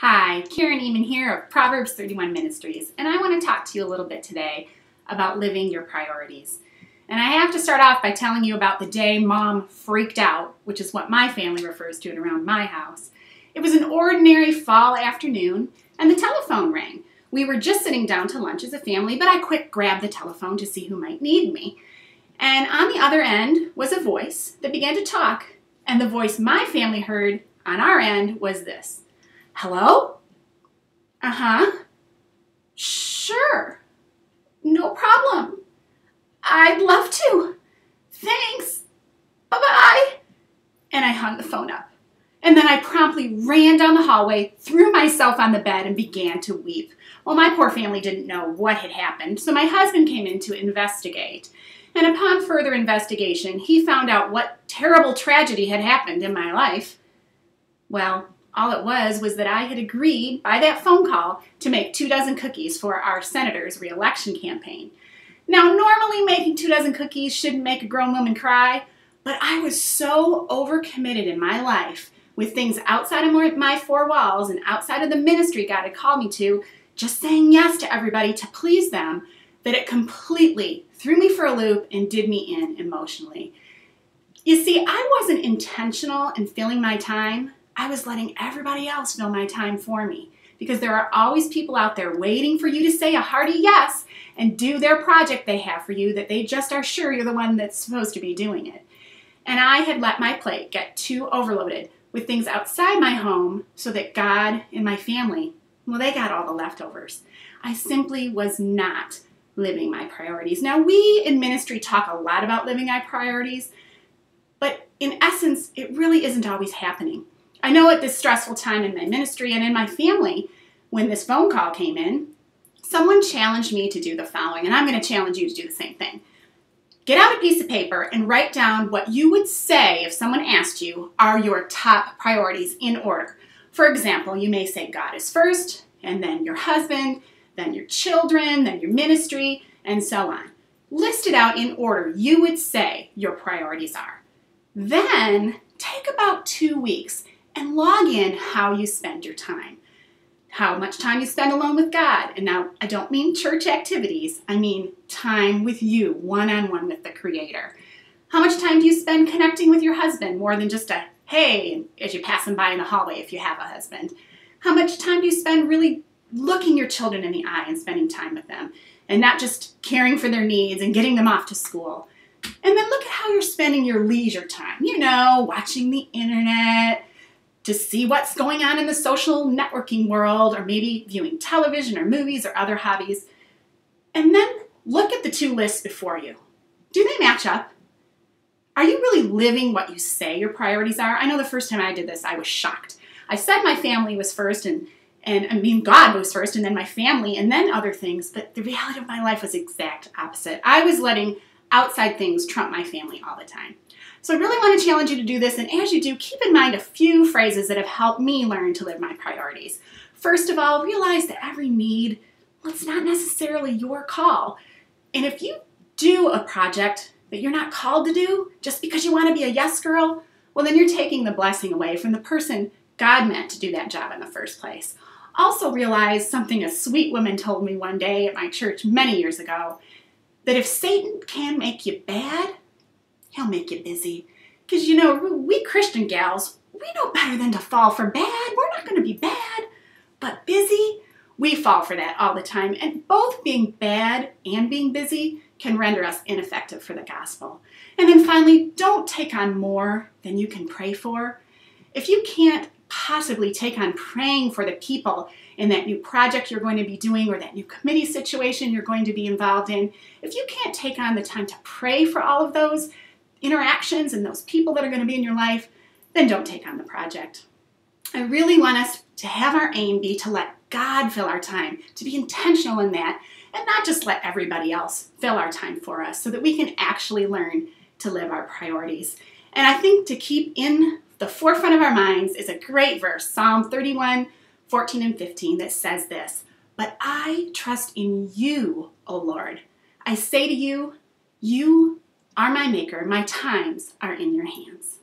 Hi, Karen Eamon here of Proverbs 31 Ministries, and I want to talk to you a little bit today about living your priorities. And I have to start off by telling you about the day Mom freaked out, which is what my family refers to it around my house. It was an ordinary fall afternoon, and the telephone rang. We were just sitting down to lunch as a family, but I quick grabbed the telephone to see who might need me. And on the other end was a voice that began to talk, and the voice my family heard on our end was this. Hello? Uh-huh. Sure. No problem. I'd love to. Thanks. Bye-bye. And I hung the phone up. And then I promptly ran down the hallway, threw myself on the bed, and began to weep. Well, my poor family didn't know what had happened, so my husband came in to investigate. And upon further investigation, he found out what terrible tragedy had happened in my life. Well, all it was that I had agreed by that phone call to make 24 cookies for our senator's re-election campaign. Now, normally making 24 cookies shouldn't make a grown woman cry, but I was so overcommitted in my life with things outside of my four walls and outside of the ministry God had called me to, just saying yes to everybody to please them, that it completely threw me for a loop and did me in emotionally. You see, I wasn't intentional in filling my time. I was letting everybody else fill my time for me, because there are always people out there waiting for you to say a hearty yes and do their project they have for you that they just are sure you're the one that's supposed to be doing it. And I had let my plate get too overloaded with things outside my home so that God and my family, well, they got all the leftovers. I simply was not living my priorities. Now, we in ministry talk a lot about living our priorities, but in essence, it really isn't always happening. I know at this stressful time in my ministry and in my family, when this phone call came in, someone challenged me to do the following, and I'm going to challenge you to do the same thing. Get out a piece of paper and write down what you would say if someone asked you are your top priorities in order. For example, you may say God is first, and then your husband, then your children, then your ministry, and so on. List it out in order you would say your priorities are. Then take about 2 weeks and log in how you spend your time. How much time you spend alone with God. And now, I don't mean church activities. I mean time with you, one-on-one with the Creator. How much time do you spend connecting with your husband, more than just a hey, as you pass him by in the hallway if you have a husband? How much time do you spend really looking your children in the eye and spending time with them, and not just caring for their needs and getting them off to school? And then look at how you're spending your leisure time. You know, watching the internet, to see what's going on in the social networking world, or maybe viewing television or movies or other hobbies. And then look at the two lists before you. Do they match up? Are you really living what you say your priorities are? I know the first time I did this, I was shocked. I said my family was first, and God was first, and then my family, and then other things, but the reality of my life was the exact opposite. I was letting outside things trump my family all the time. So I really want to challenge you to do this, and as you do, keep in mind a few phrases that have helped me learn to live my priorities. First of all, realize that every need, well, it's not necessarily your call. And if you do a project that you're not called to do just because you want to be a yes girl, well, then you're taking the blessing away from the person God meant to do that job in the first place. Also realize something a sweet woman told me one day at my church many years ago, that if Satan can make you bad, he'll make you busy. Because, you know, we Christian gals, we know better than to fall for bad. We're not going to be bad. But busy, we fall for that all the time. And both being bad and being busy can render us ineffective for the gospel. And then finally, don't take on more than you can pray for. If you can't possibly take on praying for the people in that new project you're going to be doing, or that new committee situation you're going to be involved in, if you can't take on the time to pray for all of those interactions and those people that are going to be in your life, then don't take on the project. I really want us to have our aim be to let God fill our time, to be intentional in that, and not just let everybody else fill our time for us, so that we can actually learn to live our priorities. And I think to keep in the forefront of our minds is a great verse, Psalm 31, 14 and 15, that says this, "But I trust in you, O Lord. I say to you, you are my maker. My times are in your hands."